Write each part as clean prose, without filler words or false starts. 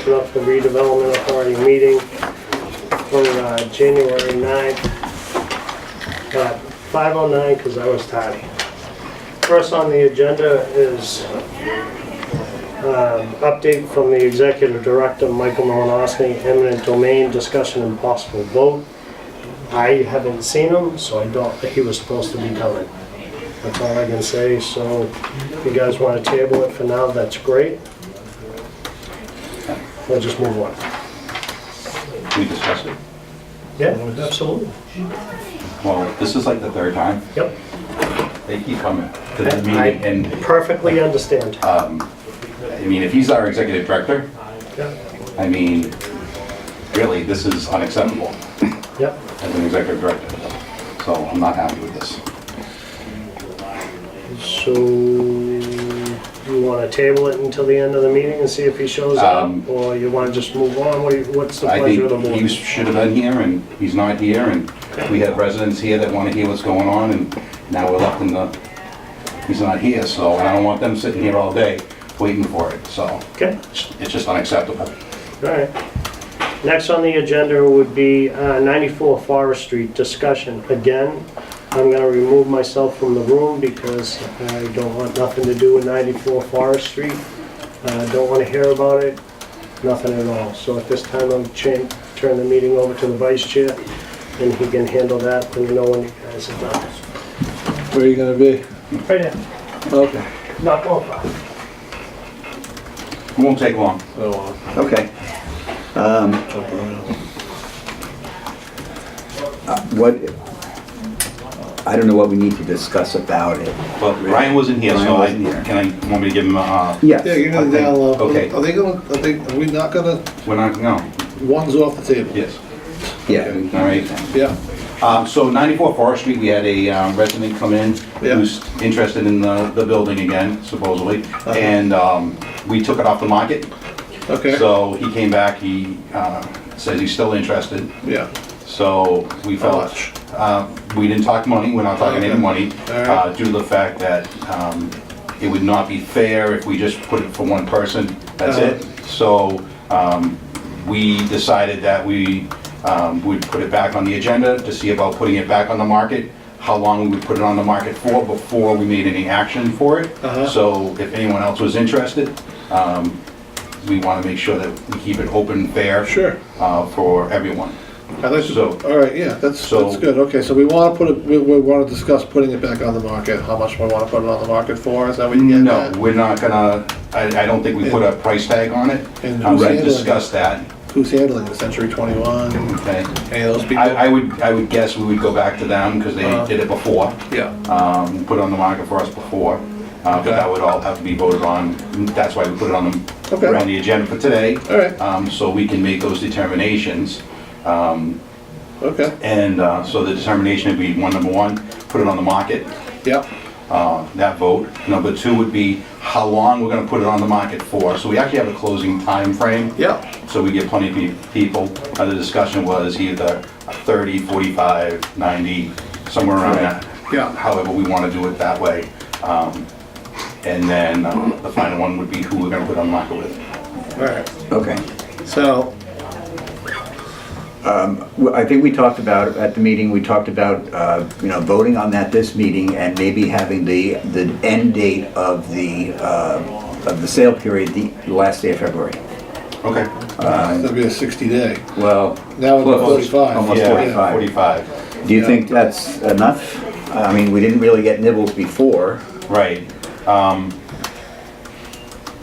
open up the redevelopment authority meeting for January 9th at 5:09 because I was tardy. First on the agenda is update from the Executive Director, Michael Malinowski, eminent domain discussion and possible vote. I haven't seen him, so I don't think he was supposed to be coming. That's all I can say, so if you guys want to table it for now, that's great. We'll just move on. We discussed it. Yeah, absolutely. Well, this is like the third time. Yep. They keep coming to the I meeting and, perfectly understand. I mean, if he's our executive director, Yeah. I mean, really, this is unacceptable Yep. as an executive director. So I'm not happy with this. So, you want to table it until the end of the meeting and see if he shows up? Or you want to just move on? What's the I pleasure of the think he board? should have been here and he's not here, and we have residents here that want to hear what's going on, and now we're left in the, he's not here, so I don't want them sitting here all day waiting for it, so Okay, it's just unacceptable. all right. Next on the agenda would be 94 Forest Street discussion. Again, I'm going to remove myself from the room because I don't want nothing to do with 94 Forest Street. Don't want to hear about it, nothing at all. So at this time, I'm turn the meeting over to the vice chair, and he can handle that when you know when you guys are done. Where are you gonna be? Right there, Okay. not going far. It won't take long. Oh, Okay. What, I don't know what we need to discuss about it. Well, Ryan wasn't here, so Ryan wasn't here. want me to give him a, Yes. yeah, you're gonna down low. Okay. Are they gonna, are we not gonna, we're not, no, one's off the table? yes, Yeah. all right. Yeah, So 94 Forest Street, we had a resident come in Yeah. who's interested in the building again, supposedly, and we took it off the market. okay, So he came back, he says he's still interested, yeah, so we how felt, much? we didn't talk money, we're not talking any Okay. money, All right. due to the fact that it would not be fair if we just put it for one person, that's it. So we decided that we would put it back on the agenda to see about putting it back on the market, how long we would put it on the market for before we made any action for it. So if anyone else was interested, we want to make sure that we keep it open, fair. Sure. For everyone. I'd like to, So- all right, yeah, that's good, okay, so we wanna put it, we wanna discuss putting it back on the market, how much we wanna put it on the market for, is that what you get No, at? we're not gonna, I don't think we put a price tag on it. And We who's can handling discuss that, Who's handling it, Century 21, okay? any of those people? I would guess we would go back to them because they did it before. Yeah, Put it on the market for us before, but that would all have to be voted on. That's why we put it on Okay. the agenda for today. all right, So we can make those determinations. okay, And so the determination would be number one, put it on the market, yeah, that vote. Number two would be how long we're gonna put it on the market for. So we actually have a closing time frame, yeah, so we get plenty of people. The discussion was either 30, 45, 90, somewhere around that. yeah, However we wanna do it that way. And then the final one would be who we're gonna put on the market with. all right, Okay. so, Well, I think we talked about, at the meeting, we talked about, voting on that this meeting and maybe having the end date of the sale period, the last day of February. Okay. that'd be a 60-day, Well, now we're Close. 45. Almost Yeah, 45. 45, do you Yeah. think that's enough? I mean, we didn't really get nibbles before. right.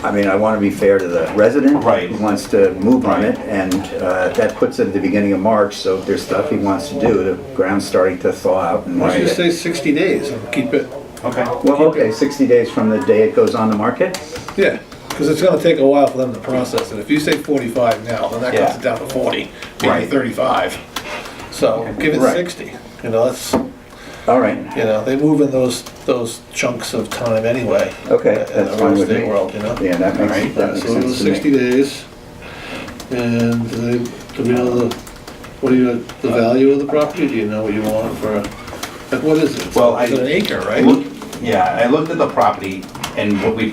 I mean, I want to be fair to the resident. Right. Who wants to move on Right. it, and that puts it at the beginning of March, so if there's stuff he wants to do, the ground's starting to thaw out. And Why don't you just say 60 days and keep it, Okay. Well, okay, 60 days from the day it goes on the market? yeah, because it's gonna take a while for them to process it. If you say 45 now, then that Yeah. cuts it down to 40, maybe Right. 35. So give it Right. 60, that's, All right, they move in those chunks of time anyway. okay, In that's the fine real with estate me. world, Yeah, that makes Alright. that makes So it was sense to me. 60 days. And do we know the value of the property? Do you know what you want for, like, what is it? Well, It's an acre, right? Yeah, I looked at the property and what we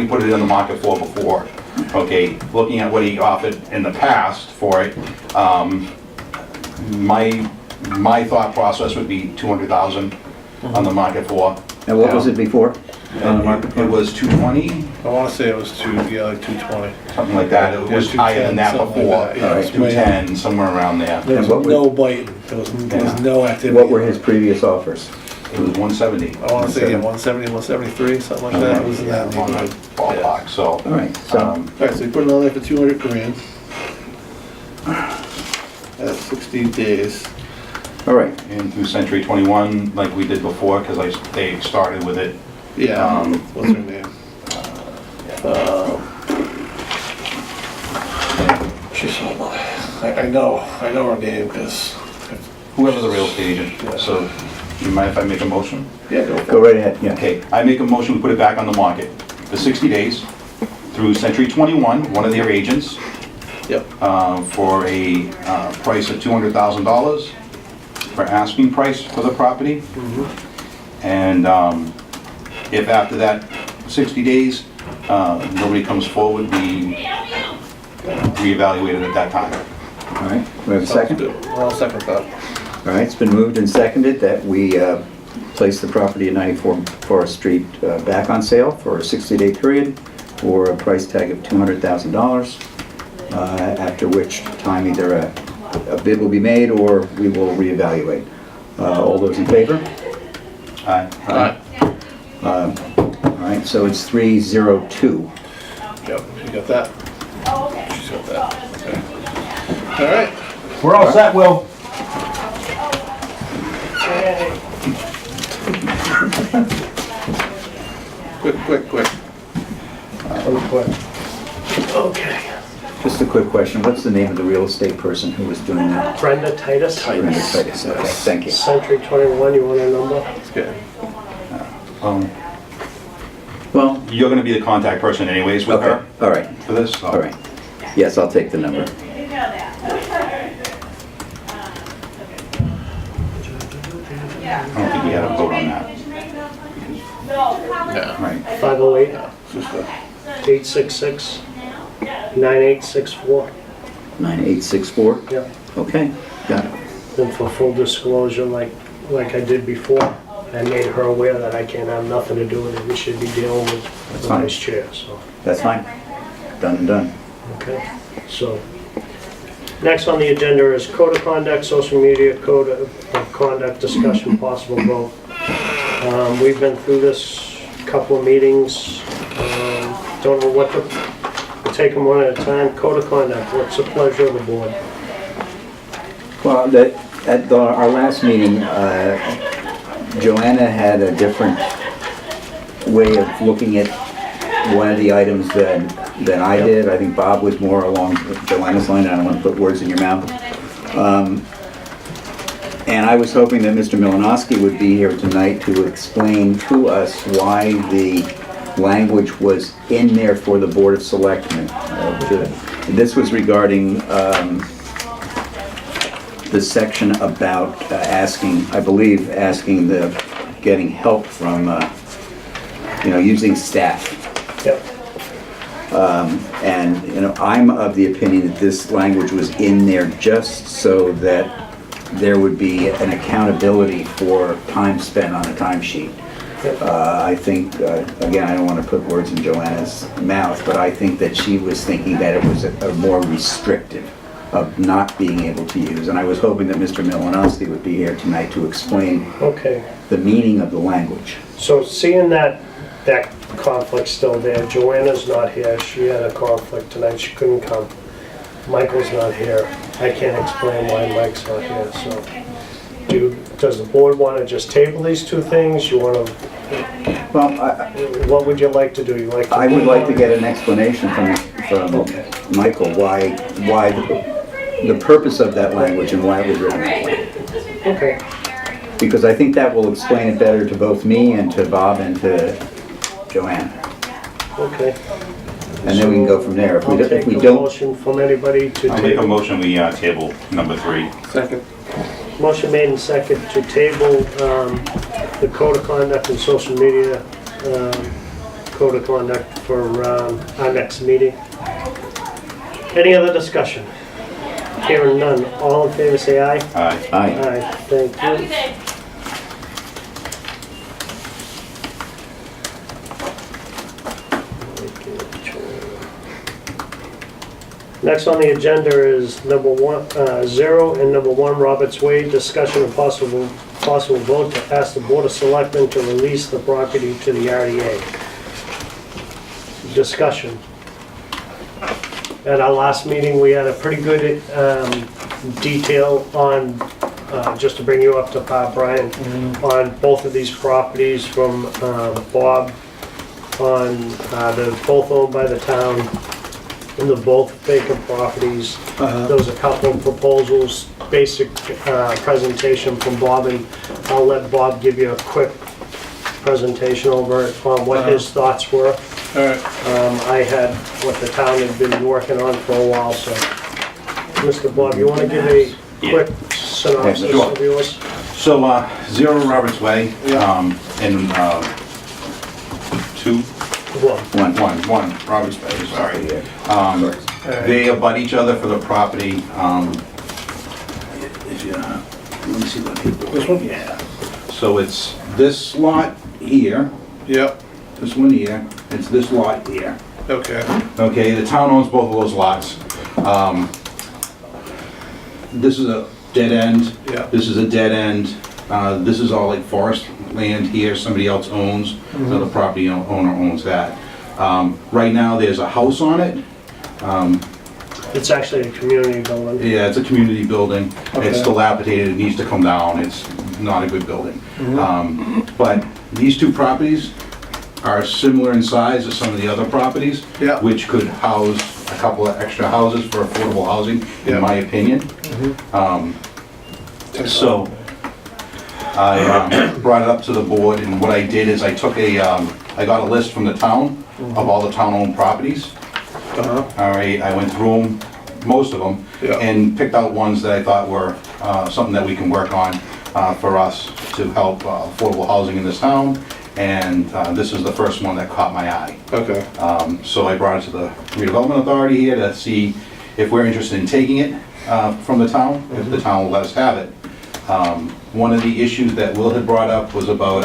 put it on the market for before. Okay, looking at what he offered in the past for it, my thought process would be 200,000 on the market for. And what was it before? On the market? It was 220, I wanna say it was like 220. something like that. It was Yeah, higher than that 210, something before. like that. Yeah, All right, it's way up. 210, somewhere around there. There And what was were- no biting, there was no activity. What were his previous offers? It was 170. I wanna say, 170, 173, something like that, it was in that On the neighborhood. ballpark, so. All right, so, Alright, so you put it on there for 200 grand. That's 60 days. all right, And through Century 21, like we did before, because they started with it. Yeah, what's her name? She's, I know her name, because, Whoever's the real estate agent. So, you mind if I make a motion? yeah, go for go it. right ahead, yeah. Okay, I make a motion, we put it back on the market for 60 days through Century 21, one of their agents, Yep, for a price of $200,000 for asking price for the property. And if after that 60 days, nobody comes forward, we reevaluate it at that time. All right, we have a sounds second? good. I'll second that. All right, it's been moved and seconded that we place the property at 94 Forest Street back on sale for a 60-day period for a price tag of $200,000, after which time either a bid will be made or we will reevaluate. All those in favor? Aye. Alright, All right, so it's 302. yep, you got that? She's got that, okay. Alright, We're all set, Will. quick. Okay. Just a quick question, what's the name of the real estate person who was doing that? Brenda Titus. Brenda Titus, okay, thank you. Century 21, you want a number? It's good. Well, You're gonna be the contact person anyways with okay, her all right, for this? so- all right. Yes, I'll take the number. I don't think we had a vote on that. Yeah. Right. 508 It's just a- 866 9864. 9864? Yeah. Okay, got it. And for full disclosure, like I did before, I made her aware that I can't have nothing to do with it. We should be dealing with That's the fine. vice chair, so, That's fine. Done and done. okay? So, next on the agenda is code of conduct, social media code of conduct, discussion, possible vote. We've been through this couple of meetings. Don't know what to, we'll take them one at a time. Code of conduct, what's the pleasure of the board? Well, at our last meeting, Joanna had a different way of looking at one of the items than I did. I think Bob was more along Joanna's line. I don't want to put words in your mouth. And I was hoping that Mr. Milanowski would be here tonight to explain to us why the language was in there for the Board of Selectmen. This was regarding the section about asking, I believe, getting help from, using staff. Yep. And, I'm of the opinion that this language was in there just so that there would be an accountability for time spent on a timesheet. I think, again, I don't want to put words in Joanna's mouth, but I think that she was thinking that it was a more restrictive of not being able to use. And I was hoping that Mr. Milanowski would be here tonight to explain Okay. the meaning of the language. So seeing that conflict's still there, Joanna's not here, she had a conflict tonight, she couldn't come. Michael's not here, I can't explain why Mike's not here, so. Does the board want to just table these two things? You want to, Well, what would you like to do? You like to? I would like to get an explanation from Okay. Michael why the purpose of that language and why it was written that way. Okay, Because I think that will explain it better to both me and to Bob and to Joanne. okay. And then we can go from there. If we I'll don't- take if we a don't, motion from anybody to I'll make a table. motion, we table number 3. Second. Motion made and second to table the code of conduct and social media code of conduct for our next meeting. Any other discussion? Hearing none, all in favor say aye. Aye. Aye. Aye, thank Have a good you. day. Next on the agenda is number 0 and number 1, Roberts Way, discussion of possible vote to ask the Board of Selectmen to release the property to the RDA. Discussion. At our last meeting, we had a pretty good detail on, just to bring you up to par, Brian, on both of these properties from Bob, on, they're both owned by the town, and they're both vacant properties. There was a couple of proposals, basic presentation from Bob, and I'll let Bob give you a quick presentation over it on what his thoughts were. All right. I had what the town had been working on for a while, so. Mr. Bob, you want to give a quick synopsis Sure. of yours? So, 0 Roberts Way, and 2, One. 1 Roberts Way, sorry. They abut each other for the property. If you, let me see what paper. This one? Yeah. So it's this lot here, Yep, this one here, it's this lot here. okay. Okay, the town owns both of those lots. This is a dead end. Yeah. This is a dead end. This is all like forest land here, somebody else owns, another property owner owns that. Right now, there's a house on it. It's actually a community building. Yeah, it's a community building. It's Okay. dilapidated, it needs to come down, it's not a good building. But these two properties are similar in size as some of the other properties, Yeah. which could house a couple of extra houses for affordable housing, Yeah. in my opinion. So I brought it up to the board, and what I did is I took I got a list from the town of all the town-owned properties. Uh-huh, All right, I went through them, most of them, Yeah. and picked out ones that I thought were something that we can work on for us to help affordable housing in this town. And this is the first one that caught my eye. okay. So I brought it to the Redevelopment Authority here to see if we're interested in taking it from the town, if the town will let us have it. One of the issues that Will had brought up was about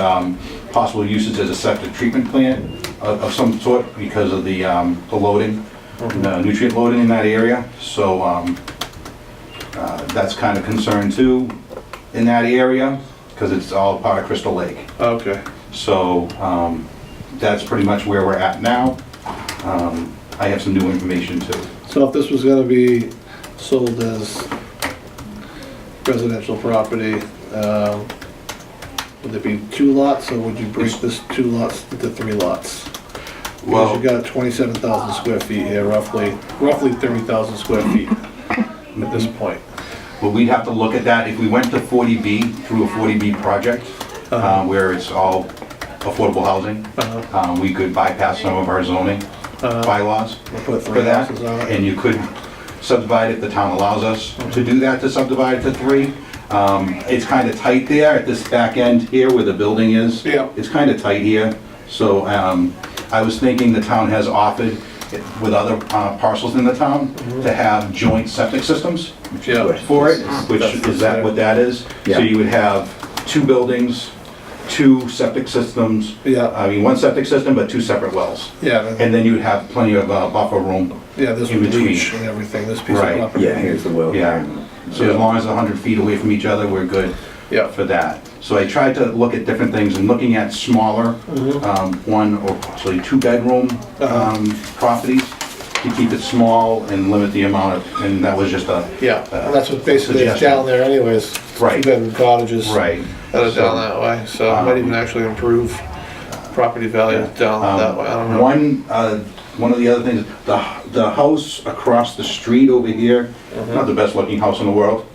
possible usage as a septic treatment plant of some sort because of the loading, the nutrient loading in that area. So that's kind of concerned too in that area because it's all part of Crystal Lake. Okay, So that's pretty much where we're at now. I have some new information too. so if this was gonna be sold as residential property, would there be 2 lots, or would you break this 2 lots into 3 lots? Because Well, you got 27,000 square feet here, roughly 30,000 square feet at this point. well, we'd have to look at that if we went to 40B, through a 40B project, where it's all affordable housing. We could bypass some of our zoning bylaws We'll put for 3 that. houses on it. And you could subdivide it, the town allows us to do that, to subdivide it to 3. It's kind of tight there at this back end here where the building is. Yeah. It's kind of tight here. So I was thinking the town has offered with other parcels in the town to have joint septic systems Yeah. for it, which is that what that is? Yeah. So you would have 2 buildings, 2 septic systems. Yeah. I mean, 1 septic system, but 2 separate wells. Yeah, And then you'd have plenty of buffer room. yeah, this in would between. leach and everything, this piece of Right. property. Yeah, here's the will. Yeah. So as long as 100 feet away from each other, we're good Yeah. for that. So I tried to look at different things and looking at smaller, 1 or actually 2 bedroom properties to keep it small and limit the amount of, and that was just a. Yeah, and that's what basically it's suggestion. down there anyways. Right. 2-bedroom cottages. Right. That are down that way, so it might even actually improve property values down that way, I don't know. One of the other things, the house across the street over here, not the best looking house in the world.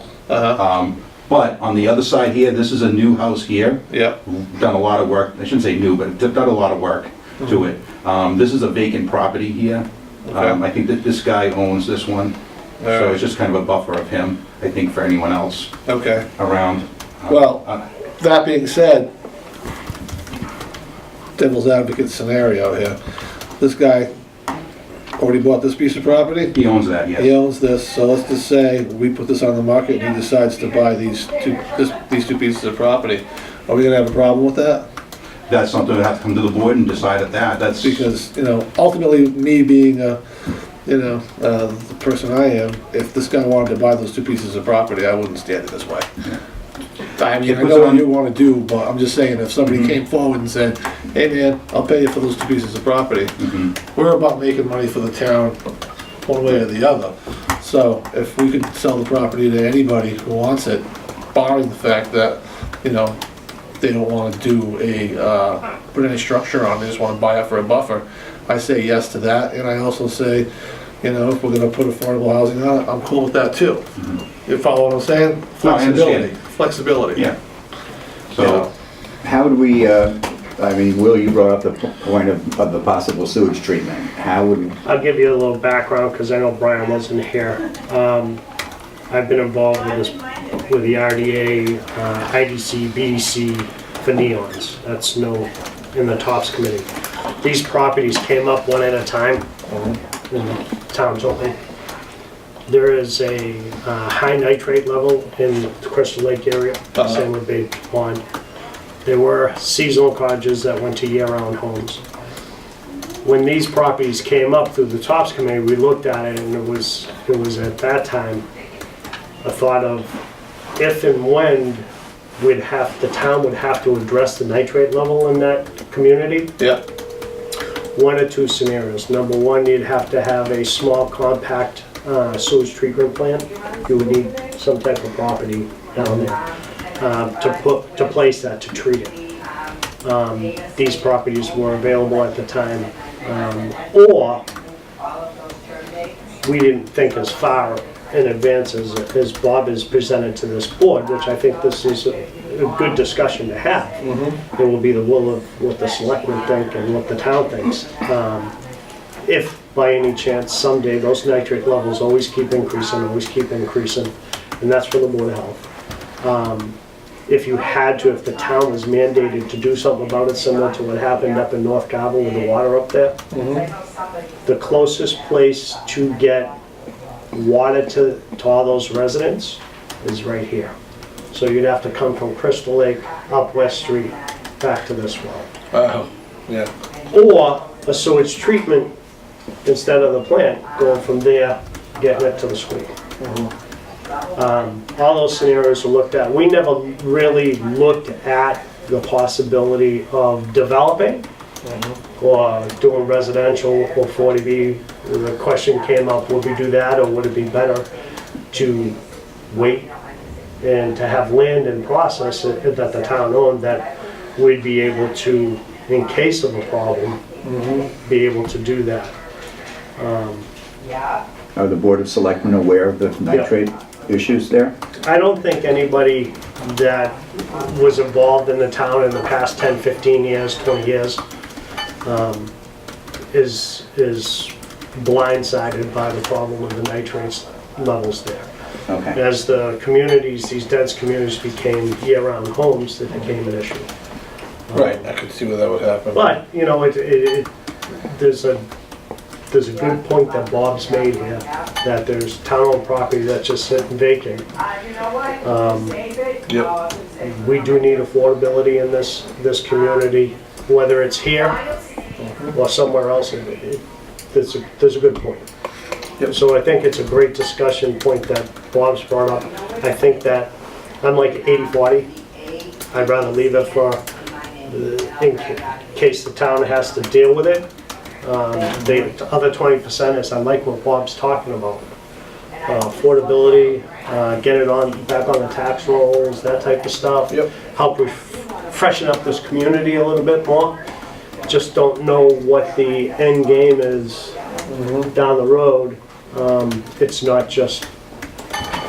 But on the other side here, this is a new house here. Yeah, Done a lot of work, I shouldn't say new, but done a lot of work to it. This is a vacant property here. Okay. I think that this guy owns this one. So Alright. it's just kind of a buffer of him, I think, for anyone else okay. around. Well, that being said, devil's advocate scenario here, this guy already bought this piece of property? He owns that, He yes. owns this, so let's just say we put this on the market and he decides to buy these two pieces of property. Are we gonna have a problem with that? That's something that have to come to the board and decide at that. That's, Because, ultimately, me being, the person I am, if this guy wanted to buy those two pieces of property, I wouldn't stand it this way. I mean, I know what you wanna do, but I'm just saying, if somebody came forward and said, hey man, I'll pay you for those two pieces of property, we're about making money for the town, one way or the other. So, if we could sell the property to anybody who wants it, barring the fact that, they don't wanna do put any structure on, they just wanna buy it for a buffer, I say yes to that, and I also say, if we're gonna put affordable housing on it, I'm cool with that too. You follow what I'm saying? No, I understand. Flexibility. yeah. So, How do we, Will, you brought up the point of the possible sewage treatment. How would, I'll give you a little background because I know Brian wasn't here. I've been involved with the RDA, IDC, BDC for neons. That's in the TOPS committee. These properties came up one at a time in the town's open. There is a high nitrate level in the Crystal Lake area, same with Bay Pond. There were seasonal cottages that went to year-round homes. When these properties came up through the TOPS committee, we looked at it and it was at that time a thought of if and when the town would have to address the nitrate level in that community. Yeah. One or two scenarios. Number one, you'd have to have a small compact sewage treatment plant. You would need some type of property down there to place that, to treat it. These properties were available at the time, or we didn't think as far in advance as Bob has presented to this board, which I think this is a good discussion to have. It will be the will of what the selectmen think and what the town thinks. If by any chance someday those nitrate levels always keep increasing, and that's for the Board of Health. If the town was mandated to do something about it, similar to what happened up in North Carver with the water up there, the closest place to get water to all those residents is right here. So you'd have to come from Crystal Lake up West Street back to this well. Yeah. Or a sewage treatment instead of the plant, going from there, getting it to the squeak. All those scenarios were looked at. We never really looked at the possibility of developing or doing residential or 40B. The question came up, would we do that, or would it be better to wait and to have land and process it that the town owned, that we'd be able to, in case of a problem, be able to do that. are the Board of Selectmen aware of the nitrate issues there? I don't think anybody that was involved in the town in the past 10, 15 years, 20 years, is blindsided by the problem of the nitrates levels there. Okay. As the communities, these dense communities became year-round homes, it became an issue. Right, I could see where that would happen. But, there's a good point that Bob's made here, that there's town-owned property that's just sitting vacant. Yep. We do need affordability in this community, whether it's here or somewhere else. There's a good point. Yep. So I think it's a great discussion point that Bob's brought up. I think that I'm like 80-40. I'd rather leave it for, in case the town has to deal with it. The other 20% is, I like what Bob's talking about. Affordability, get it back on the tax rolls, that type of stuff. Yep. Help freshen up this community a little bit more. Just don't know what the end game is down the road. It's not just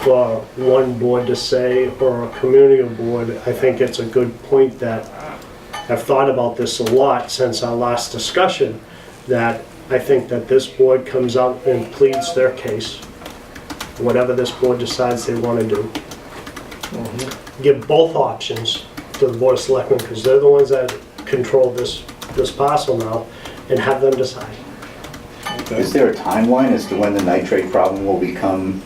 for one board to say or a community board. I think it's a good point that I've thought about this a lot since our last discussion, that I think that this board comes out and pleads their case, whatever this board decides they want to do. Give both options to the Board of Selectmen, because they're the ones that control this parcel now, and have them decide. Is there a timeline as to when the nitrate problem will become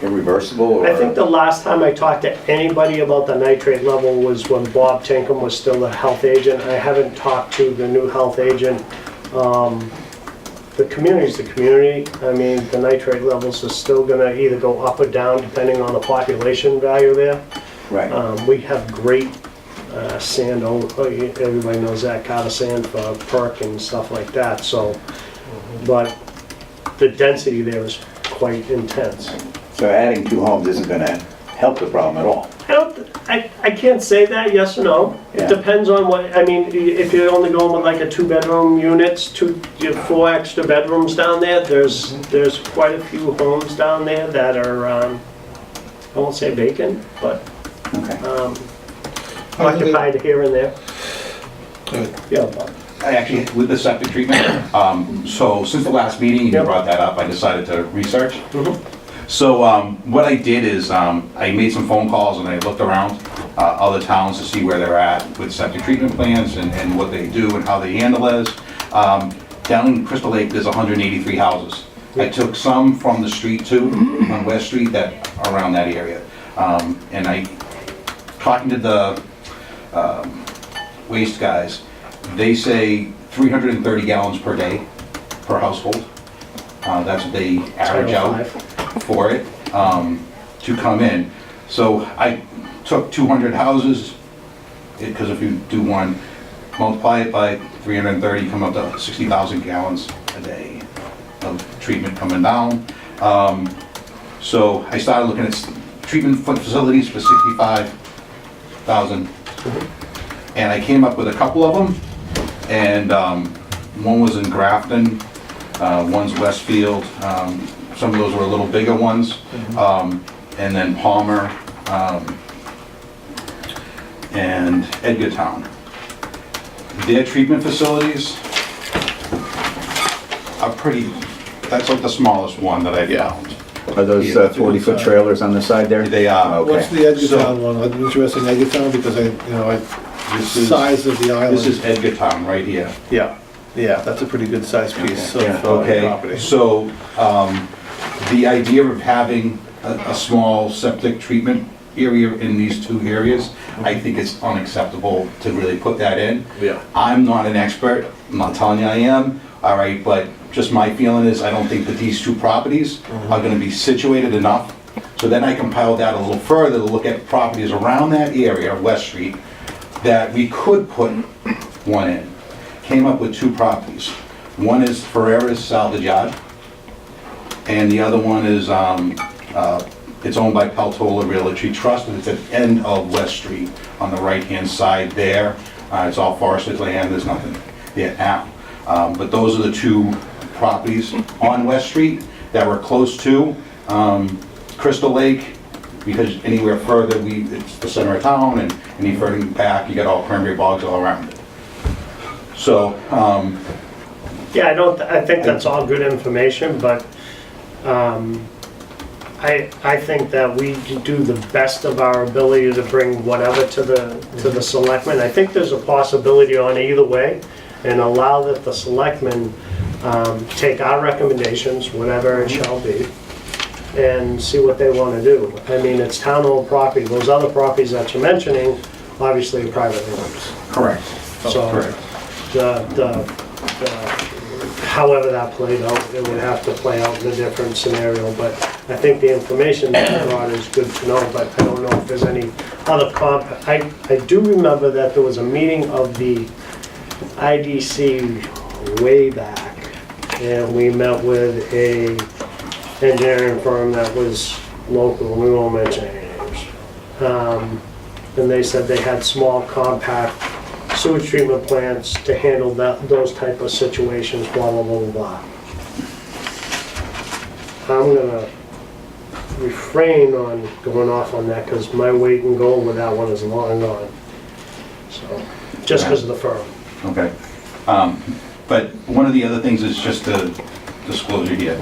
irreversible? Or? I think the last time I talked to anybody about the nitrate level was when Bob Tinkham was still the health agent. I haven't talked to the new health agent. The community's the community. I mean, the nitrate levels are still gonna either go up or down depending on the population value there. Right. We have great sand, everybody knows that, Carver sand for perk and stuff like that, so, but the density there is quite intense. So adding 2 homes isn't going to help the problem at all? I can't say that, yes or no. It Yeah. depends on what, I mean, if you're only going with like a 2-bedroom units, 4 extra bedrooms down there, there's quite a few homes down there that are, I won't say vacant, but Okay. occupied here and there. Good. Yeah, Bob. I actually, with the septic treatment, so since the last meeting, you Yep. brought that up, I decided to research. Mhm. So what I did is I made some phone calls and I looked around other towns to see where they're at with septic treatment plants and what they do and how they handle this. Down in Crystal Lake, there's 183 houses. I took some from the street too, on West Street, that are around that area. And talking to the waste guys, they say 330 gallons per day per household. That's what they average Title out V. for it to come in. So I took 200 houses, because if you do one, multiply it by 330, come up to 60,000 gallons a day of treatment coming down. So I started looking at treatment facilities for 65,000. And I came up with a couple of them, and one was in Grafton, one's Westfield, some of those were a little bigger ones, and then Palmer, and Edgartown. Their treatment facilities are pretty, that's like the smallest one that I found. Are those Yeah, that's a good 40-foot sign. trailers on the side there? They are. Okay. What's the Edgartown one? I'm interested in Edgartown because the size of the island. This is Edgartown right here. Yeah, that's a pretty good sized piece of Yeah. Okay, property. so the idea of having a small septic treatment area in these 2 areas, I think it's unacceptable to really put that in. Yeah. I'm not an expert, I'm not telling you I am, all right, but just my feeling is I don't think that these 2 properties are gonna be situated enough. So then I compiled that a little further to look at properties around that area, West Street, that we could put one in. Came up with 2 properties. One is Ferrera's Salvage Yard, and the other one is, it's owned by Peltola Realty Trust, and it's at the end of West Street on the right-hand side there. It's all forested land, there's nothing there now. But those are the 2 properties on West Street that we're close to. Crystal Lake, because anywhere further, it's the center of town, and any further back, you got all cranberry bogs all around it. So, Yeah, I think that's all good information, but I think that we do the best of our ability to bring whatever to the selectmen. I think there's a possibility on either way, and allow that the selectmen take our recommendations, whatever it shall be, and see what they want to do. I mean, it's town-owned property. Those other properties that you're mentioning, obviously are private homes. correct. So, Correct. however that played out, it would have to play out in a different scenario, but I think the information that you brought is good to know, but I don't know if there's any other I do remember that there was a meeting of the IDC way back, and we met with a engineering firm that was local, we won't mention any names. And they said they had small compact sewage treatment plants to handle those type of situations, blah, blah, blah, blah. I'm gonna refrain on going off on that, because my weight and goal with that one is long gone. So, just because of the firm. Okay. But one of the other things is just the disclosure here.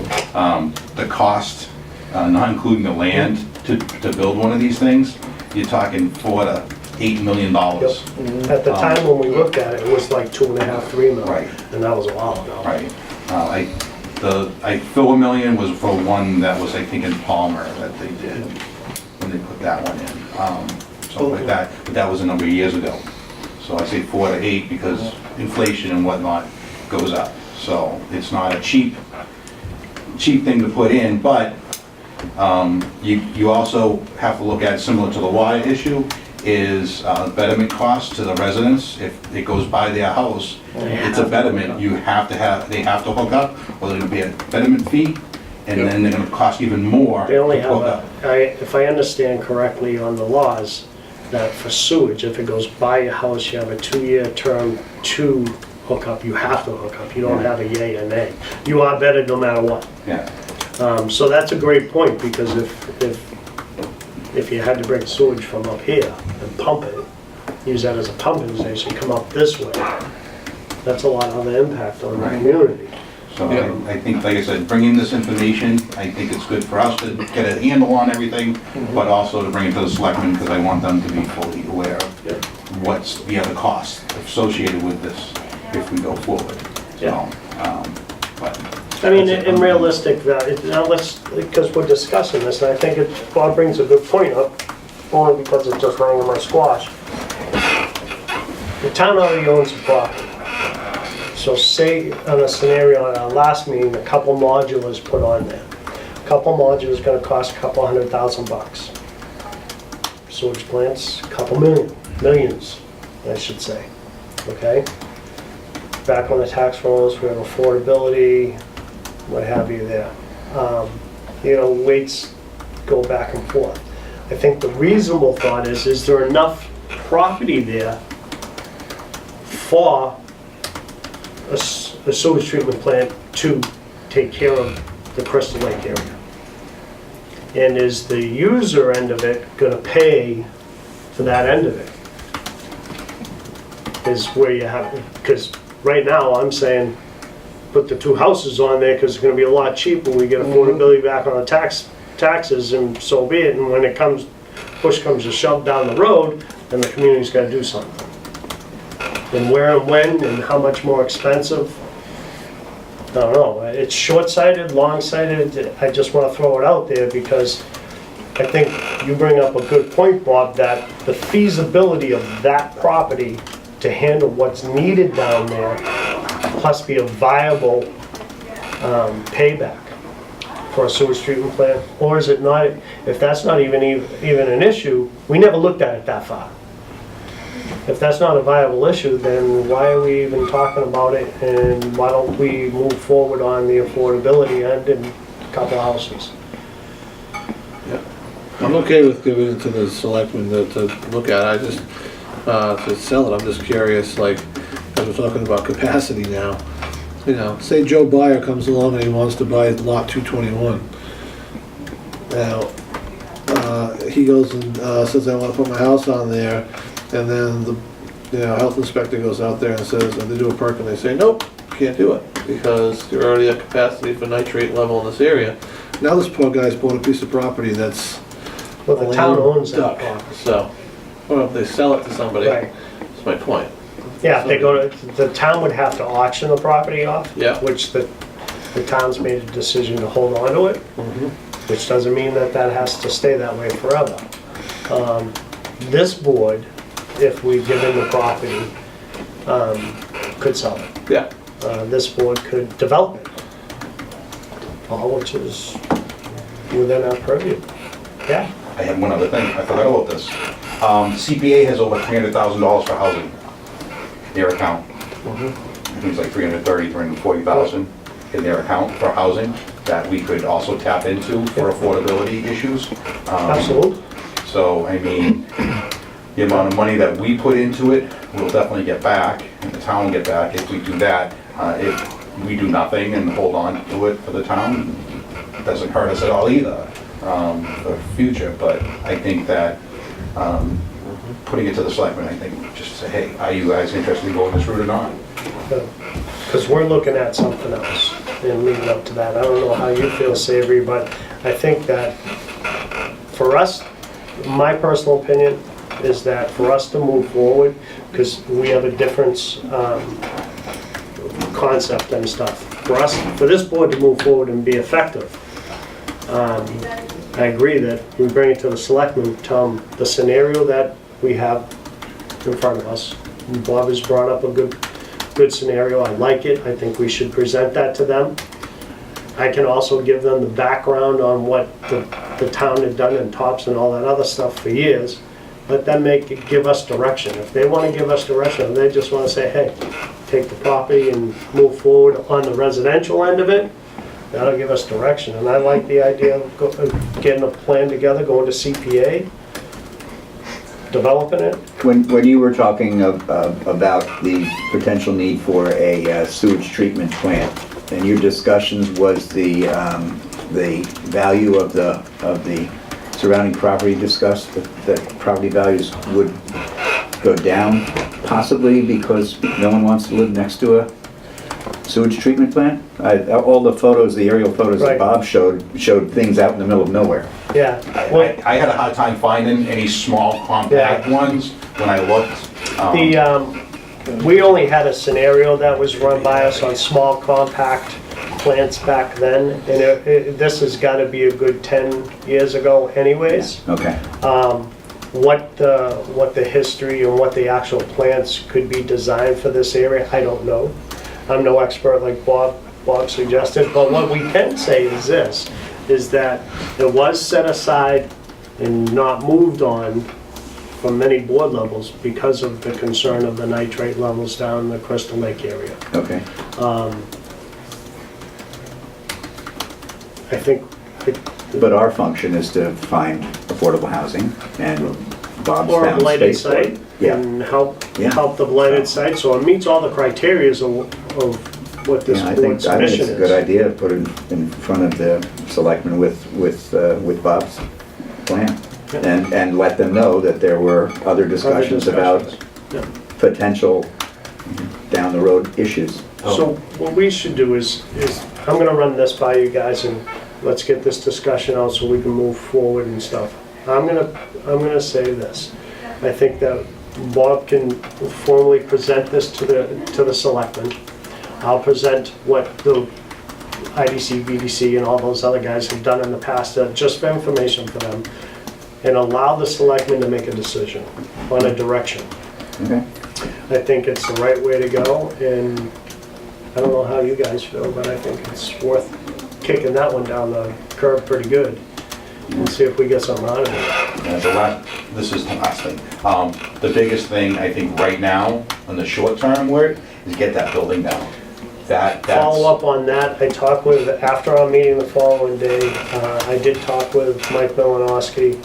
The cost, not including the land to build one of these things, you're talking $4 to $8 million. Yep. At the time when we looked at it, it was like 2.5, 3 million. Right. And that was a while ago. Right. $4 million was for one that was, I think, in Palmer that they did, when they put that one in. Something like that, but that was a number of years ago. So I say 4 to 8 because inflation and whatnot goes up. So it's not a cheap thing to put in, but you also have to look at, similar to the water issue, is betterment costs to the residents. If it goes by their house, it's a betterment, they have to hook up, or there'll be a betterment fee, and then they're gonna cost even more They only to have hook up. if I understand correctly on the laws, that for sewage, if it goes by your house, you have a 2-year term to hook up. You have to hook up. You don't have a yay or nay. You are better no matter what. Yeah, So that's a great point, because if you had to bring sewage from up here and pump it, use that as a pumping station, come up this way, that's a lot of other impact on the Right. community. so I think, like I said, bringing this information, I think it's good for us to get a handle on everything, but also to bring it to the selectmen, because I want them to be fully aware of what's the other costs associated with this if we go forward. So, but I mean, in realistic value, now because we're discussing this, and I think Bob brings a good point up, only because it just rang in my squash. The town already owns the property. So say on a scenario at our last meeting, a couple modulars put on there. A couple modulars gonna cost a couple $100,000. Sewage plants, a couple millions, I should say, okay? Back on the tax rolls, we have affordability, what have you there. Weights go back and forth. I think the reasonable thought is there enough property there for a sewage treatment plant to take care of the Crystal Lake area? And is the user end of it gonna pay for that end of it? Is where you have, because right now I'm saying, put the 2 houses on there because it's gonna be a lot cheaper. We get affordability back on the taxes, and so be it. And when push comes to shove down the road, then the community's gotta do something. And where and when and how much more expensive, I don't know. It's short-sighted, long-sighted. I just wanna throw it out there because I think you bring up a good point, Bob, that the feasibility of that property to handle what's needed down there, plus be a viable payback for a sewage treatment plant, or is it not? If that's not even an issue, we never looked at it that far. If that's not a viable issue, then why are we even talking about it, and why don't we move forward on the affordability end and a couple houses? I'm okay with giving it to the selectmen to look at. I just, to sell it, I'm just curious, like, as we're talking about capacity now, say Joe Byer comes along and he wants to buy lot 221. Now, he goes and says, I want to put my house on there, and then the health inspector goes out there and says, and they do a perk and they say, nope, can't do it, because you're already at capacity for nitrate level in this area. Now this poor guy's bought a piece of property that's Well, the town owns that duck. property. So, well, if they sell it to somebody, Right. that's my point. Yeah, if they go to, the town would have to auction the property off. Yeah. Which the town's made a decision to hold on to it, which doesn't mean that has to stay that way forever. This board, if we give him the property, could sell it. Yeah. This board could develop it, all which is within our purview. Yeah, I have one other thing, I forgot about this. CPA has over $300,000 for housing, their account. I think it's like 330, 340,000 in their account for housing that we could also tap into for affordability issues. absolutely. So, I mean, the amount of money that we put into it, we'll definitely get back, and the town will get back if we do that. If we do nothing and hold on to it for the town, it doesn't hurt us at all either for the future. But I think that putting it to the selectmen, I think, just say, hey, are you guys interested in going this route or not? Because we're looking at something else and leading up to that. I don't know how you feel, Savory, but I think that for us, my personal opinion is that for us to move forward, because we have a different concept and stuff. for us, for this board to move forward and be effective, I agree that we bring it to the selectmen, tell them the scenario that we have in front of us. Bob has brought up a good scenario. I like it. I think we should present that to them. I can also give them the background on what the town had done in tops and all that other stuff for years. Let them give us direction. If they want to give us direction, they just want to say, hey, take the property and move forward on the residential end of it, that'll give us direction. And I like the idea of getting a plan together, going to CPA, developing it. When you were talking about the potential need for a sewage treatment plant, and your discussions was the value of the surrounding property discussed, that property values would go down, possibly because no one wants to live next to a sewage treatment plant? All the photos, the aerial photos Right. that Bob showed things out in the middle of nowhere. Yeah. Well, I had a hard time finding any small compact ones when I looked. we only had a scenario that was run by us on small compact plants back then, and this has got to be a good 10 years ago anyways. Okay. What the history and what the actual plants could be designed for this area, I don't know. I'm no expert like Bob suggested, but what we can say is this, is that it was set aside and not moved on from many board levels because of the concern of the nitrate levels down in the Crystal Lake area. Okay. I think, But our function is to find affordable housing, and Bob's or a found blighted space for it. site Yeah. and help Yeah. the blighted site, so it meets all the criterias of what this Yeah, I board's think mission it's a good is. idea to put it in front of the selectmen with Bob's plan. And let them know that there were other discussions about Yeah. potential down the road issues. So what we should do is I'm gonna run this by you guys and let's get this discussion out so we can move forward and stuff. I'm gonna say this. I think that Bob can formally present this to the selectmen. I'll present what the IDC, VDC, and all those other guys have done in the past, just for information for them, and allow the selectmen to make a decision on a direction. Okay. I think it's the right way to go, and I don't know how you guys feel, but I think it's worth kicking that one down the curb pretty good, and see if we get something out of it. This is the last thing. The biggest thing, I think, right now, on the short term work, is get that building down. That's... Follow up on that, I talked with, after our meeting the following day, I did talk with Mike Malinowski.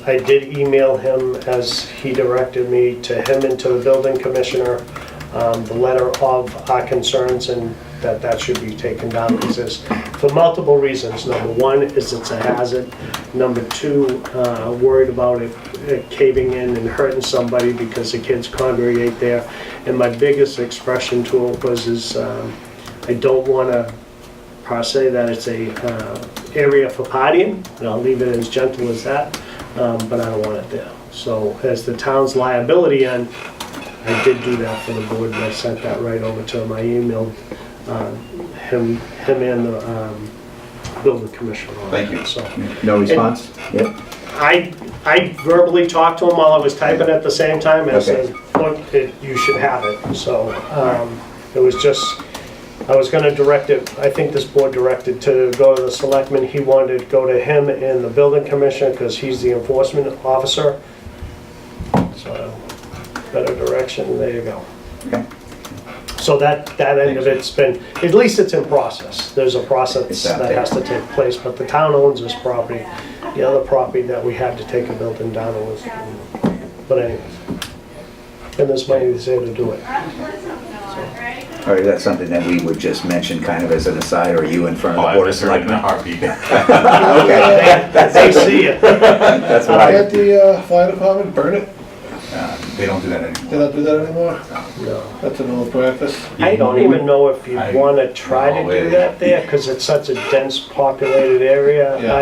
I did email him as he directed me, to him and to the building commissioner, the letter of our concerns, and that should be taken down, because it's for multiple reasons. Number one is it's a hazard. Number two, worried about it caving in and hurting somebody because the kids congregate there. And my biggest expression to it was I don't want to per se that it's a area for partying, and I'll leave it as gentle as that, but I don't want it there. So as the town's liability end, I did do that for the board, and I sent that right over to my email, him and the building commissioner on Thank it. you. So No response? Yep. I verbally talked to him while I was typing at the same time, and Okay. said, look, you should have it. So it was just, I was gonna direct it, I think this board directed to go to the selectmen. He wanted to go to him and the building commissioner, because he's the enforcement officer. So, better direction, there you go. Okay. So that end of it's been, at least it's in process. There's a process It's out that there. has to take place, but the town owns this property. The other property that we had to take a building down was, but anyways. And there's money there to do it. Or is that something that we would just mention kind of as an aside, or you in front of Oh, the I board of was right in a selectmen? heartbeat. Okay. They see it. That's what At the fire department, burn it. They don't do that They anymore. don't do that anymore? No. That's an old practice. I don't even know if you I- want to try to no do way. that there, because it's such a dense populated area. Yeah. I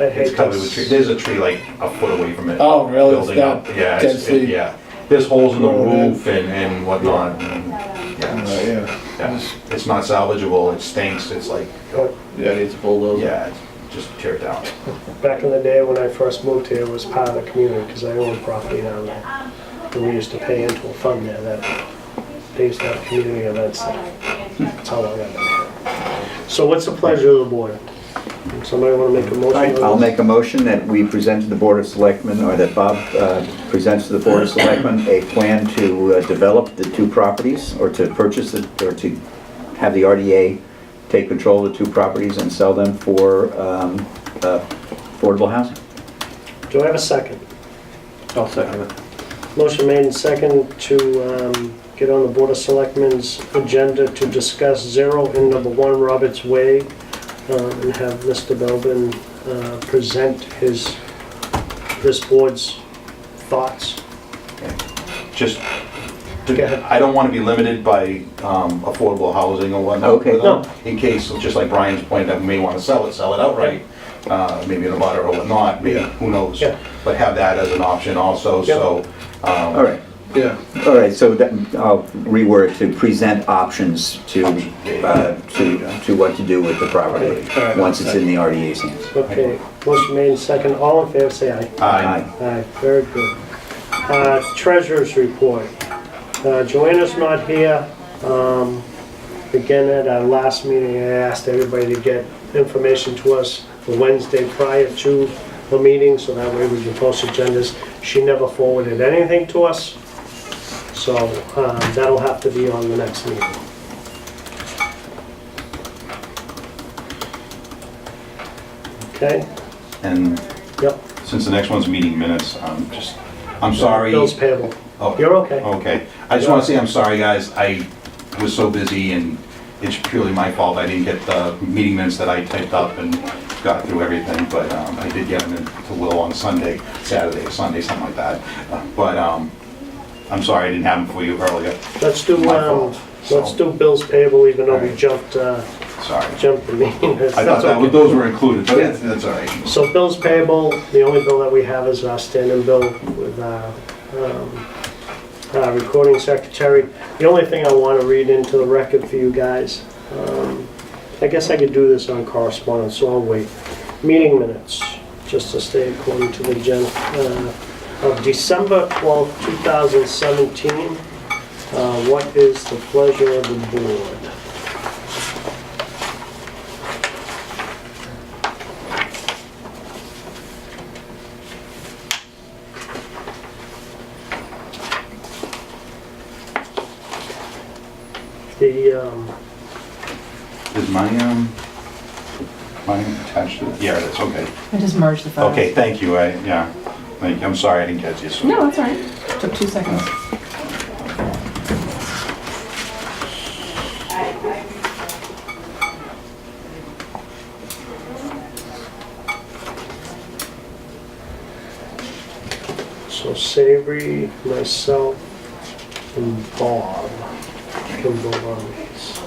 It's hate covered with to. trees. There's a tree like a foot away from it. Oh, really? It's Building that up. Yeah, it's- densely- yeah. There's holes in the Oh, man. roof and whatnot. And, Right, yeah. yeah. Yeah, it's not salvageable, it stinks, it's like, Yeah, it needs a bulldozer. yeah, just tear it down. Back in the day when I first moved here, it was part of the community because I owned property down there. And we used to pay into a fund there that they used to have community events there. That's how long I've been here. So what's the pleasure of the board? Somebody want to make a motion? All right, on I'll this? make a motion that we present to the Board of Selectmen, or that Bob presents to the Board of Selectmen, a plan to develop the two properties, or to purchase it, or to have the RDA take control of the two properties and sell them for affordable housing. Do I have a second? I'll second it. Motion made and second to get on the Board of Selectmen's agenda to discuss 0 and number 1 Roberts Way, and have Mr. Belvin present this board's thoughts. Just, Go ahead. I don't want to be limited by affordable housing or whatnot. Okay. with them. In case, just like Brian's point, that we may want to sell it outright, maybe in a butter or whatnot, maybe, who knows? Yeah. But have that as an option also, so. All right, Yeah. all right, so that, I'll reword to present options to what to do with the property, All right. once it's in the RDA's hands. Okay, motion made and second. All in favor, say aye. Aye. Aye, very good. Treasurer's report. Joanna's not here. Again, at our last meeting, I asked everybody to get information to us the Wednesday prior to the meeting, so that way we can post agendas. She never forwarded anything to us, so that'll have to be on the next meeting. Okay? And Yep. since the next one's meeting minutes, I'm sorry. Bills payable. Oh, You're okay. Okay. I just want to say I'm sorry, guys. I was so busy and it's purely my fault. I didn't get the meeting minutes that I typed up and got through everything, but I did get them to Will on Sunday, Saturday or Sunday, something like that. But I'm sorry I didn't have them for you earlier. Let's do, My fault. let's do bills payable, even though we Alright. jumped Sorry. the meeting. I thought That's okay. those were included, but that's all right. So bills payable, the only bill that we have is our standing bill with recording secretary. The only thing I want to read into the record for you guys, I guess I could do this on correspondence, so I'll wait. Meeting minutes, just to stay according to the agenda, of December 12th, 2017. What is the pleasure of the board? Is mine attached to it? Yeah, that's okay. I just merged the files. Okay, thank you. Yeah. I'm sorry I didn't catch you. No, that's all right. Took 2 seconds. So Savory, myself, and Bob can vote on these.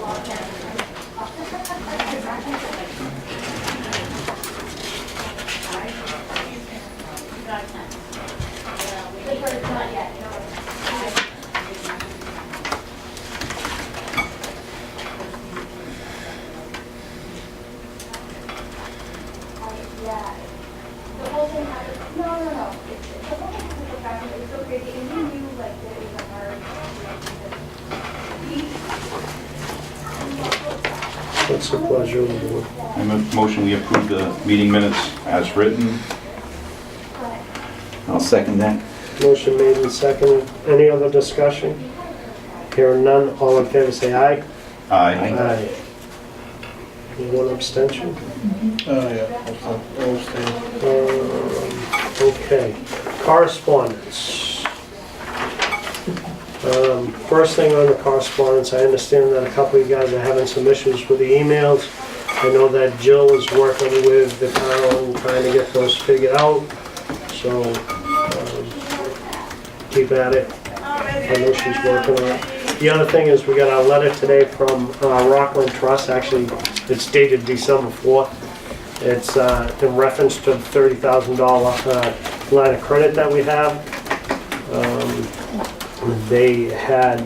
What's the pleasure of the board? I motion we approve the meeting minutes as written. I'll second that. Motion made and seconded. Any other discussion? Hearing none, all in favor say aye. Aye. Aye. One abstention? Oh, yeah. I'll stay. Okay, correspondence. First thing on the correspondence, I understand that a couple of you guys are having some issues with the emails. I know that Jill is working with the town, trying to get those figured out, so keep at it. I know she's working on it. The other thing is, we got our letter today from Rockland Trust. Actually, it's dated December 4th. It's in reference to the $30,000 line of credit that we have. They had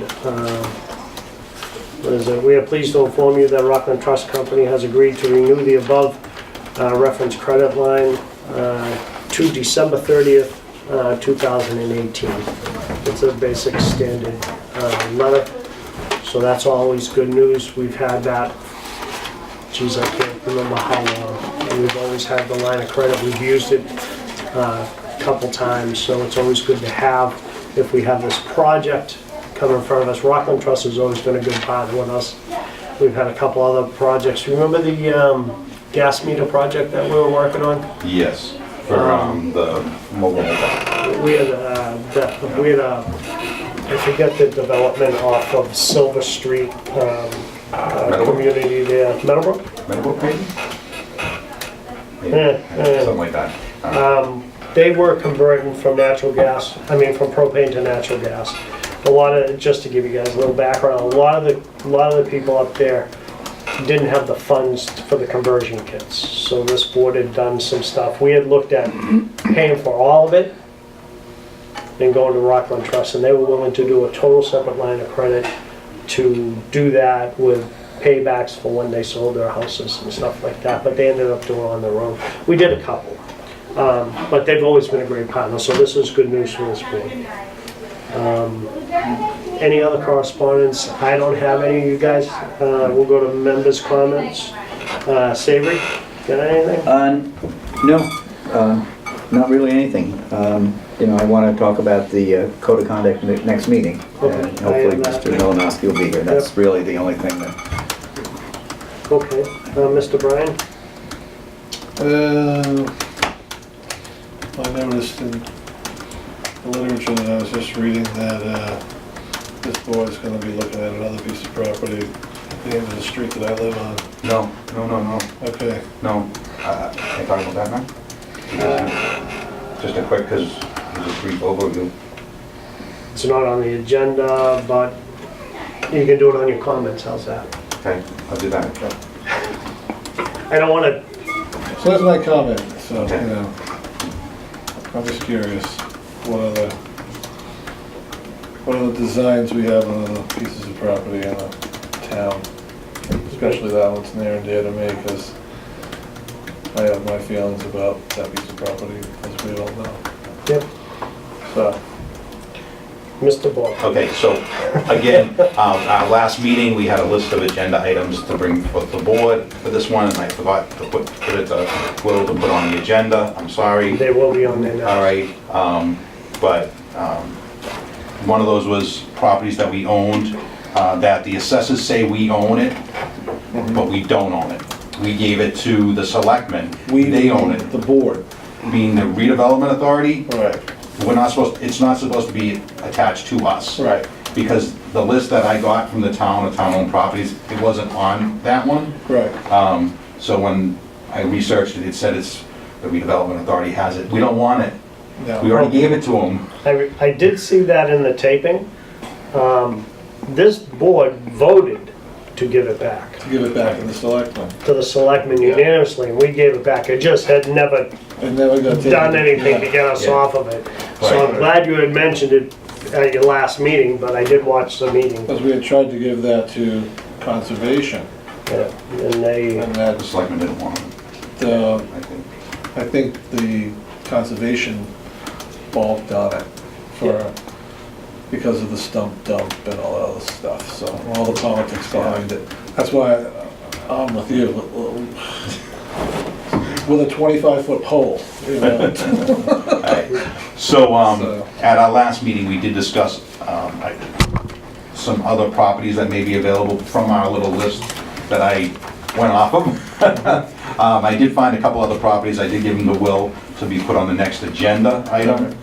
is that we are pleased to inform you that Rockland Trust Company has agreed to renew the above reference credit line to December 30th, 2018. It's a basic standard letter, so that's always good news. We've had that, geez, I can't remember how long. And we've always had the line of credit. We've used it a couple times, so it's always good to have if we have this project come in front of us. Rockland Trust has always been a good partner with us. We've had a couple other projects. Remember the gas meter project that we were working on? Yes, for the mobile. We had I forget the development off of Silver Street, community there, Meadowbrook? Meadowbrook, maybe? Yeah. Something like that. They were converting from from propane to natural gas. A lot of, just to give you guys a little background, a lot of the people up there didn't have the funds for the conversion kits. So this board had done some stuff. We had looked at paying for all of it and going to Rockland Trust, and they were willing to do a total separate line of credit to do that with paybacks for when they sold their houses and stuff like that, but they ended up doing it on their own. We did a couple, but they've always been a great partner, so this is good news for this board. Any other correspondence? I don't have any, you guys. We'll go to members' comments. Savory, got anything? No, not really anything. I want to talk about the code of conduct next meeting. Okay. And hopefully Mr. Malinowski will be here. That's really the only thing that... Okay. Mr. Bryan? I noticed in the literature that I was just reading that this board's gonna be looking at another piece of property at the end of the street that I live on. No. Okay. No. Can I talk about that now? Just a quick, because it's a brief overview. It's not on the agenda, but you can do it on your comments. How's that? Okay, I'll do that. I don't want to. So that's my comment, so, Okay. I'm just curious, what are the designs we have on the pieces of property in the town? Especially that one's near and dear to me, because I have my feelings about that piece of property, as we all know. Yep. So, Mr. Ball. Okay, so again, our last meeting, we had a list of agenda items to bring for the board for this one, and I forgot to put it to Will to put on the agenda. I'm sorry. They will be on there now. All right, but one of those was properties that we owned, that the assessors say we own it, but we don't own it. We gave it to the selectmen. They own it, the board. being the redevelopment authority. Right. It's not supposed to be attached to us. Right. Because the list that I got from the town of town-owned properties, it wasn't on that one. Right. So when I researched it, it said the redevelopment authority has it. We don't want it. No. We already gave it to them. I did see that in the taping. This board voted to give it back To give it back to the selectmen. to the selectmen unanimously, and we gave it back. It just had never It never got taken. done anything to get us Yeah. off of it. So I'm Right. glad you had mentioned it at your last meeting, but I did watch the meeting. Because we had tried to give that to conservation, Yeah, and they, and The that, selectmen didn't want it, uh, I think. I think the conservation balked on it because of the stump dump and all that other stuff, so all the politics behind it. That's why I'm with you, with a 25-foot pole, you know. So, So- at our last meeting, we did discuss some other properties that may be available from our little list that I went off of. I did find a couple other properties. I did give them the will to be put on the next agenda item.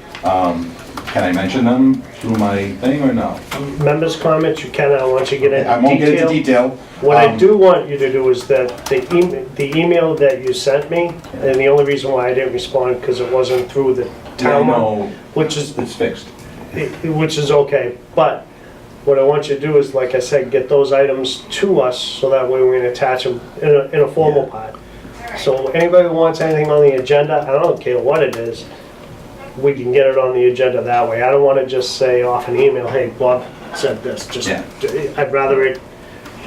Can I mention them through my thing or no? members' comments, you can, once you get into I won't get into detail. detail. What I do want you to do is that the email that you sent me, and the only reason why I didn't respond, because it wasn't through the Yeah, I town, know, which is it's fixed. okay, but what I want you to do is, like I said, get those items to us, so that way we can attach them in a formal part. So anybody who wants anything on the agenda, I don't care what it is, we can get it on the agenda that way. I don't want to just say off an email, hey, Bob said this, just, Yeah. I'd rather it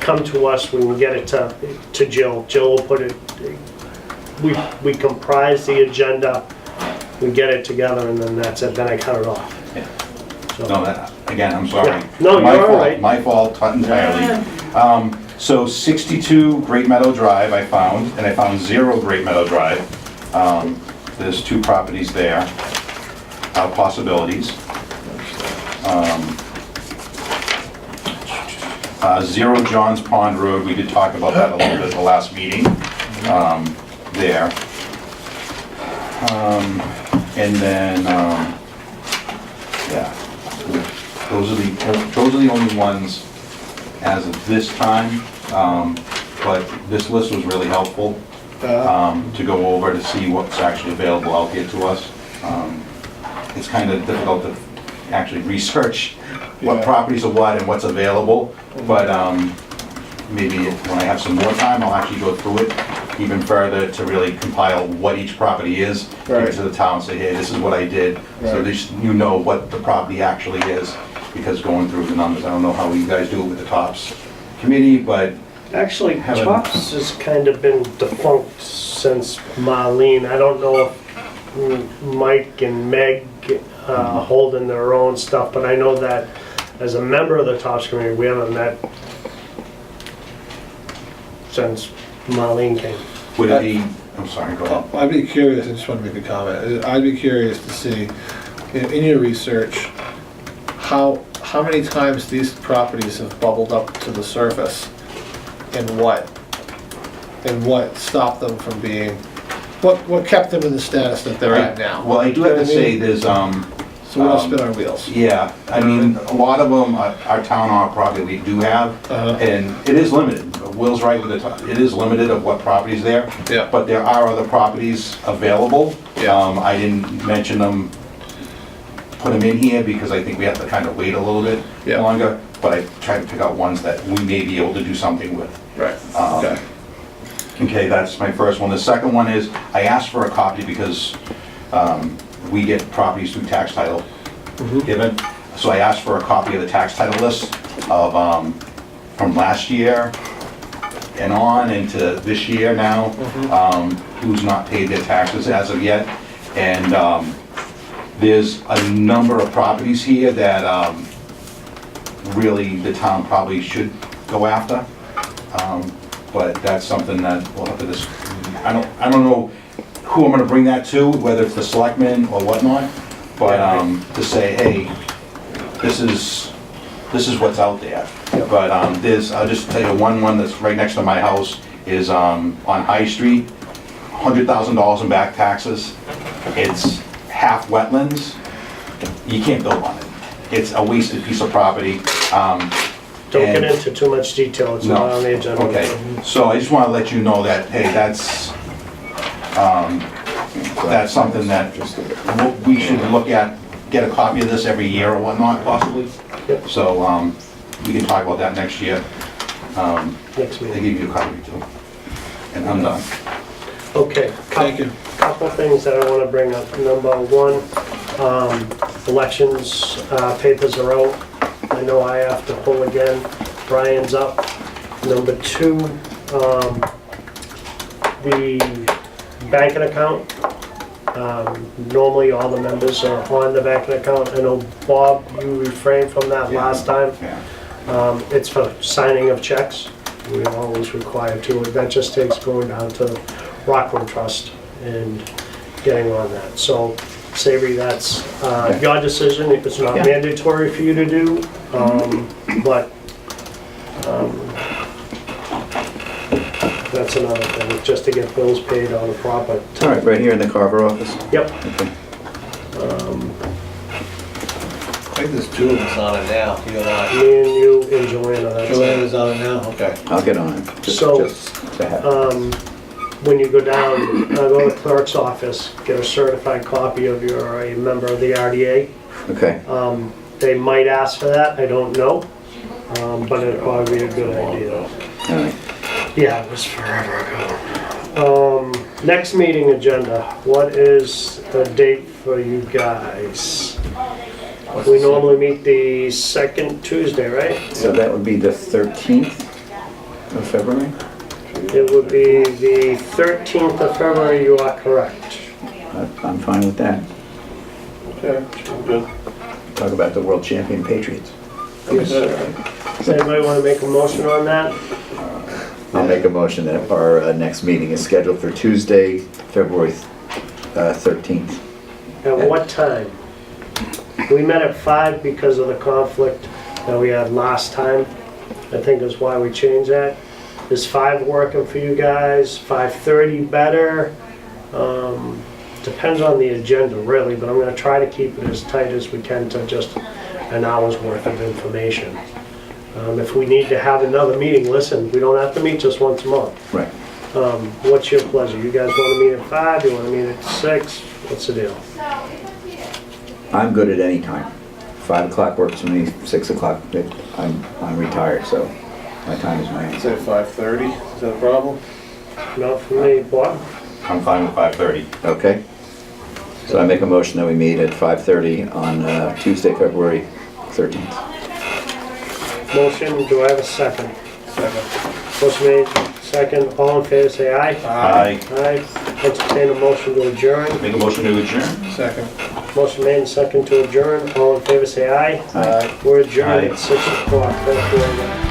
come to us, we can get it to Jill. Jill will put it, we comprise the agenda, we get it together, and then that's it, then I cut it off. Yeah. So- No, again, I'm sorry. Yeah. No, My you're all fault, right. My fault entirely. So 62 Great Meadow Drive I found, and I found 0 Great Meadow Drive. There's 2 properties there, possibilities. 0 Johns Pond Road, we did talk about that a little bit at the last meeting, there. And then, yeah, those are the only ones as of this time, but this list was really helpful to go over to see what's actually available out there to us. It's kind of difficult to actually research what Yeah. properties are what and what's available, but maybe when I have some more time, I'll actually go through it even further to really compile what each property is, give it to the town, say, hey, this is what I did, so Right. at least you know what the property actually is, because going through the numbers, I don't know how you guys do it with the TOPS committee, but Actually, Haven't- TOPS has kind of been defunct since Marlene. I don't know if Mike and Meg holding their own stuff, but I know that as a member of the TOPS committee, we haven't met since Marlene came. would it be, I'm sorry, go ahead. I'd be curious, I just want to make a comment. I'd be curious to see, in your research, how many times these properties have bubbled up to the surface, and what stopped them from being, what kept them in the status that they're at now? Well, I do You know have to what I say, mean? there's, So we don't spin our wheels. yeah, I mean, a lot of them, our town hall property we do have, Uh-huh. and it is limited. Will's right with it is limited of what properties there. Yeah. But there are other properties available. Yeah. I didn't mention them, put them in here because I think we have to kind of wait a little bit Yeah. longer. But I tried to pick out ones that we may be able to do something with. Right, okay. Okay, that's my first one. The second one is, I asked for a copy because we get properties through tax title given. So I asked for a copy of the tax title list of, from last year and on into this year now, who's not paid their taxes as of yet. And there's a number of properties here that really the town probably should go after. But that's something that we'll have to just, I don't know who I'm gonna bring that to, whether it's the selectmen or whatnot, but to say, hey, this is what's out there. But I'll just tell you one that's right next to my house is on High Street, $100,000 in back taxes. It's half wetlands. You can't build on it. It's a wasted piece of property. Don't get And- into too much detail, it's not on the agenda. Okay, so I just want to let you know that, hey, that's something that we should look at, get a copy of this every year or whatnot possibly. Yep. So we can talk about that next year. Next They meeting. give you a copy too. And I'm done. Okay. Thank you. Couple things that I want to bring up. Number one, elections, papers are out. I know I have to pull again. Brian's up. Number two, the banking account. Normally, all the members are on the banking account. I know, Bob, you refrained from that last time. Yeah. It's for signing of checks. We are always required to. That just takes going down to Rockland Trust and getting on that. So, Savory, that's your decision. It's not Yeah. mandatory for you to do, but that's another thing, just to get bills paid on a proper All right, right here in the Carver office? Yep. Okay. I think there's two of us on it now, you and I. Me and you and Joanna, that's it. Joanna's on it now, okay. I'll get on it. Just So, to have. When you go down, go to the clerk's office, get a certified copy of you're a member of the RDA. Okay, They might ask for that, I don't know, but it'd probably be a good idea. all right. Yeah, it was forever ago. Next meeting agenda, what is the date for you guys? We normally meet the second Tuesday, right? So that would be the 13th? of February? It would be the 13th of February, you are correct. I'm fine with that. Okay, good. Talk about the world champion Patriots. Yes, sir. Does anybody want to make a motion on that? I'll make a motion that our next meeting is scheduled for Tuesday, February 13th. At what time? We met at 5 because of the conflict that we had last time. I think is why we changed that. Is 5 working for you guys? 5:30 better? Depends on the agenda really, but I'm gonna try to keep it as tight as we can to just an hour's worth of information. If we need to have another meeting, listen, we don't have to meet just once a month. Right. What's your pleasure? You guys wanna meet at 5? You wanna meet at 6? What's the deal? I'm good at any time. 5 o'clock works for me, 6 o'clock, I'm retired, so my time is my own. Say 5:30, is that a problem? Not for me, Bob? I'm fine with 5:30. Okay? So I make a motion that we meet at 5:30 on Tuesday, February 13th. Motion, do I have a second? Second. Motion made, second, all in favor say aye. Aye. Aye. Entertain a motion to adjourn. Make a motion to adjourn? Second. Motion made and second to adjourn, all in favor say aye. Aye. We're adjourned Aye. at 6 o'clock. Thank you.